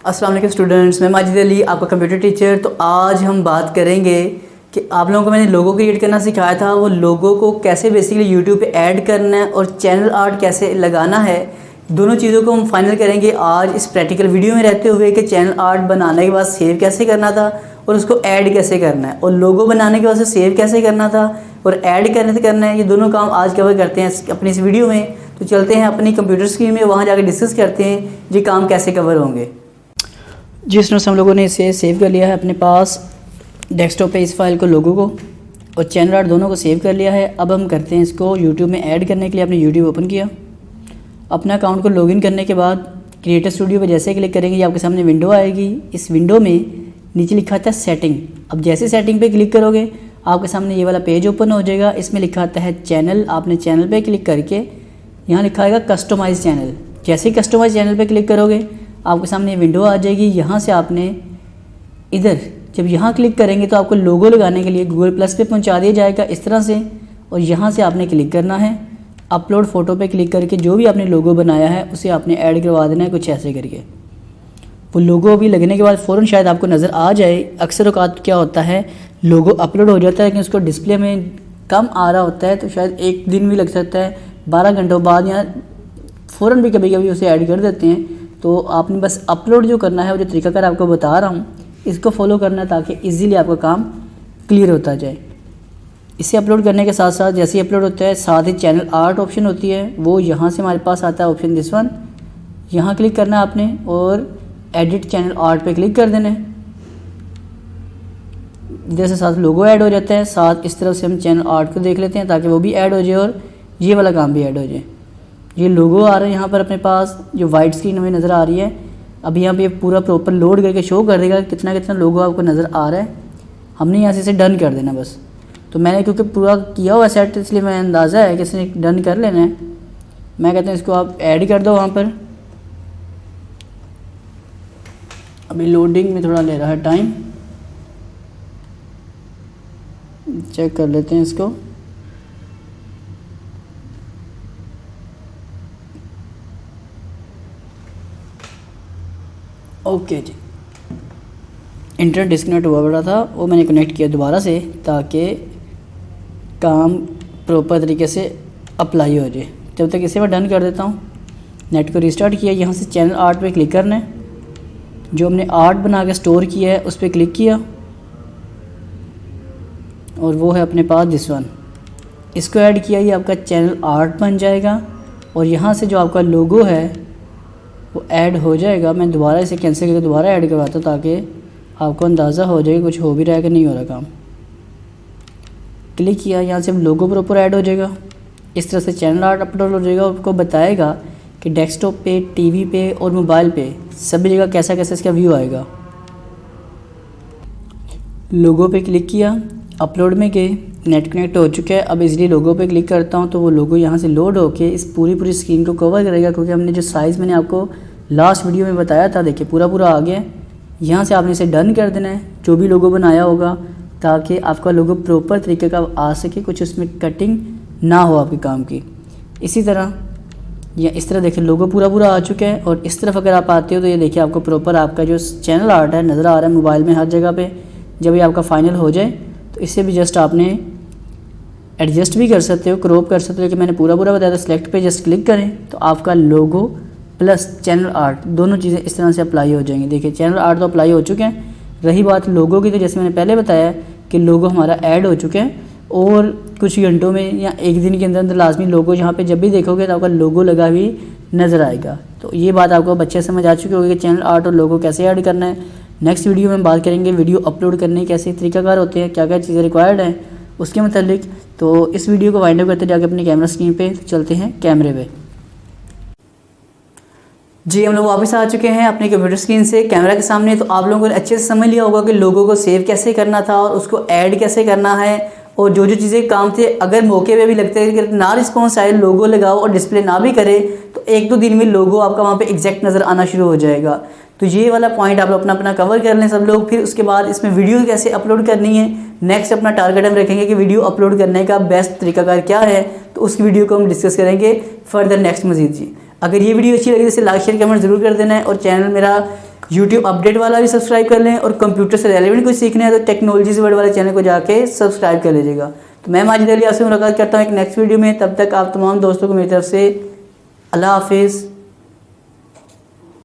अस्सलाम वालेकुम स्टूडेंट्स, मैं माजिद अली आपका कंप्यूटर टीचर। तो आज हम बात करेंगे कि आप लोगों को मैंने लोगो क्रिएट करना सिखाया था, वो लोगो को कैसे बेसिकली यूट्यूब पे ऐड करना है और चैनल आर्ट कैसे लगाना है। दोनों चीज़ों को हम फाइनल करेंगे आज इस प्रैक्टिकल वीडियो में रहते हुए कि चैनल आर्ट बनाने के बाद सेव कैसे करना था और उसको ऐड कैसे करना है, और लोगो बनाने के बाद से सेव कैसे करना था और ऐड करना है। ये दोनों काम आज कवर करते हैं अपनी इस वीडियो में। तो चलते हैं अपनी कंप्यूटर स्क्रीन में, वहाँ जाकर डिस्कस करते हैं ये काम कैसे कवर होंगे। जिस तरह से हम लोगों ने इसे सेव कर लिया है अपने पास डेस्कटॉप पे, इस फाइल को, लोगों को और चैनल आर्ट दोनों को सेव कर लिया है। अब हम करते हैं इसको यूट्यूब में ऐड करने के लिए। आपने यूट्यूब ओपन किया, अपना अकाउंट को लॉगिन करने के बाद क्रिएटर स्टूडियो पे जैसे क्लिक करेंगे ये आपके सामने विंडो आएगी। इस विंडो में नीचे लिखा था सेटिंग। अब जैसे सेटिंग पे क्लिक करोगे आपके सामने ये वाला पेज ओपन हो जाएगा। इसमें लिखा आता है चैनल। आपने चैनल पे क्लिक करके यहाँ लिखा आएगा कस्टमाइज चैनल। जैसे ही कस्टमाइज चैनल पे क्लिक करोगे आपके सामने विंडो आ जाएगी। यहाँ से आपने इधर जब यहाँ क्लिक करेंगे तो आपको लोगो लगाने के लिए गूगल प्लस पे पहुँचा दिया जाएगा इस तरह से, और यहाँ से आपने क्लिक करना है। अपलोड फ़ोटो पे क्लिक करके जो भी आपने लोगो बनाया है उसे आपने ऐड करवा देना है कुछ ऐसे करके। वो लोगो भी लगने के बाद फ़ौरन शायद आपको नज़र आ जाए। अक्सर औक़ात क्या होता है लोगो अपलोड हो जाता है लेकिन उसको डिस्प्ले में कम आ रहा होता है, तो शायद एक दिन भी लग सकता है, 12 घंटों बाद या फ़ौरन भी कभी कभी उसे ऐड कर देते हैं। तो आपने बस अपलोड जो करना है, वो जो तरीकाकार आपको बता रहा हूँ इसको फॉलो करना है ताकि इजीली आपका काम क्लियर होता जाए। इसे अपलोड करने के साथ साथ जैसे ही अपलोड होता है साथ ही चैनल आर्ट ऑप्शन होती है, वो यहाँ से हमारे पास आता है ऑप्शन दिस वन। यहाँ क्लिक करना है आपने और एडिट चैनल आर्ट पे क्लिक कर देना है। इधर से साथ लोगो ऐड हो जाता है, साथ इस तरफ से हम चैनल आर्ट को देख लेते हैं ताकि वो भी ऐड हो जाए और ये वाला काम भी ऐड हो जाए। ये लोगो आ रहा है यहाँ पर अपने पास, जो वाइट स्क्रीन हमें नज़र आ रही है। अब यहाँ पे पूरा प्रॉपर लोड करके शो कर देगा कितना कितना लोगो आपको नज़र आ रहा है। हमने यहाँ से इसे डन कर देना बस। तो मैंने क्योंकि पूरा किया हुआ सेट इसलिए मैं अंदाज़ा है कि इसने डन कर लेना है। मैं कहता हूँ इसको आप ऐड कर दो वहाँ पर। अभी लोडिंग में थोड़ा ले रहा है टाइम, चेक कर लेते हैं इसको। ओके जी, इंटरनेट डिस्कनेक्ट हुआ पड़ा था, वो मैंने कनेक्ट किया दोबारा से ताकि काम प्रॉपर तरीके से अप्लाई हो जाए। जब तक इसे मैं डन कर देता हूँ, नेट को रिस्टार्ट किया, यहाँ से चैनल आर्ट पे क्लिक करना है। जो हमने आर्ट बना के स्टोर किया है उस पर क्लिक किया और वो है अपने पास दिस वन। इसको ऐड किया, ये आपका चैनल आर्ट बन जाएगा और यहाँ से जो आपका लोगो है वो ऐड हो जाएगा। मैं दोबारा इसे कैंसिल करके दोबारा ऐड करवाता हूँ ताकि आपको अंदाज़ा हो जाए कुछ हो भी रहा है कि नहीं हो रहा काम। क्लिक किया, यहाँ से लोगो प्रॉपर ऐड हो जाएगा। इस तरह से चैनल आर्ट अपलोड हो जाएगा और आपको बताएगा कि डेस्कटॉप पे, टीवी पे और मोबाइल पे सभी जगह कैसा कैसा इसका व्यू आएगा। लोगो पे क्लिक किया, अपलोड में गए, नेट कनेक्ट हो चुका है। अब इसलिए लोगो पे क्लिक करता हूँ तो वो लोगो यहाँ से लोड होके इस पूरी स्क्रीन को कवर करेगा, क्योंकि हमने जो साइज़ मैंने आपको लास्ट वीडियो में बताया था, देखिए पूरा आ गया। यहाँ से आपने इसे डन कर देना है जो भी लोगो बनाया होगा, ताकि आपका लोगो प्रॉपर तरीके का आ सके, कुछ उसमें कटिंग ना हो आपके काम की। इसी तरह या इस तरह देखिए लोगो पूरा आ चुका है। और इस तरफ अगर आप आते हो तो ये देखिए आपको प्रॉपर आपका जो चैनल आर्ट है नज़र आ रहा है मोबाइल में हर जगह पे। जब ये आपका फाइनल हो जाए तो इससे भी जस्ट आपने एडजस्ट भी कर सकते हो, क्रॉप कर सकते हो, लेकिन मैंने पूरा बताया था। सेलेक्ट पे जस्ट क्लिक करें तो आपका लोगो प्लस चैनल आर्ट दोनों चीज़ें इस तरह से अप्लाई हो जाएंगी। देखिए चैनल आर्ट तो अप्लाई हो चुके हैं। रही बात लोगो की, तो जैसे मैंने पहले बताया कि लोगो हमारा ऐड हो चुके हैं और कुछ घंटों में या एक दिन के अंदर लाजमी लोगो यहाँ पे जब भी देखोगे तो आपका लोगो लगा हुई नज़र आएगा। तो ये बात आपको बच्चे समझ आ चुकी होगी कि चैनल आर्ट और लोगो कैसे ऐड करना है। नेक्स्ट वीडियो में बात करेंगे वीडियो अपलोड करने के कैसे तरीकाकार होते हैं, क्या क्या चीज़ें रिक्वायर्ड हैं उसके मतलब। तो इस वीडियो को वाइंड अप करते जाके अपनी कैमरा स्क्रीन पे चलते हैं कैमरे पे। जी हम लोग वापस आ चुके हैं अपने कंप्यूटर स्क्रीन से कैमरा के सामने। तो आप लोगों ने अच्छे से समझ लिया होगा कि लोगों को सेव कैसे करना था और उसको ऐड कैसे करना है, और जो चीज़ें काम थे अगर मौके पे भी लगते हैं कि ना रिस्पॉन्स आए, लोगो लगाओ और डिस्प्ले ना भी करे तो 1-2 दिन में लोगो आपका वहाँ पे एग्जैक्ट नज़र आना शुरू हो जाएगा। तो ये वाला पॉइंट आप लोग अपना कवर कर लें सब लोग। फिर उसके बाद इसमें वीडियो कैसे अपलोड करनी है, नेक्स्ट अपना टारगेट हम रखेंगे कि वीडियो अपलोड करने का बेस्ट तरीकाकार क्या है, तो उस वीडियो को हम डिस्कस करेंगे फर्दर नेक्स्ट मजीद। जी अगर ये वीडियो अच्छी लगी तो इसे लाइक शेयर कमेंट ज़रूर कर देना है, और चैनल मेरा यूट्यूब अपडेट वाला भी सब्सक्राइब कर लें, और कंप्यूटर से रेलेवेंट कुछ सीखना है तो टेक्नोलॉजी से वर्ल्ड वाले चैनल को जाके सब्सक्राइब कर लीजिएगा। तो मैं माजिद अली आपसे मुलाकात करता हूँ एक नेक्स्ट वीडियो में। तब तक आप तमाम दोस्तों को मेरी तरफ से अल्लाह हाफिज़।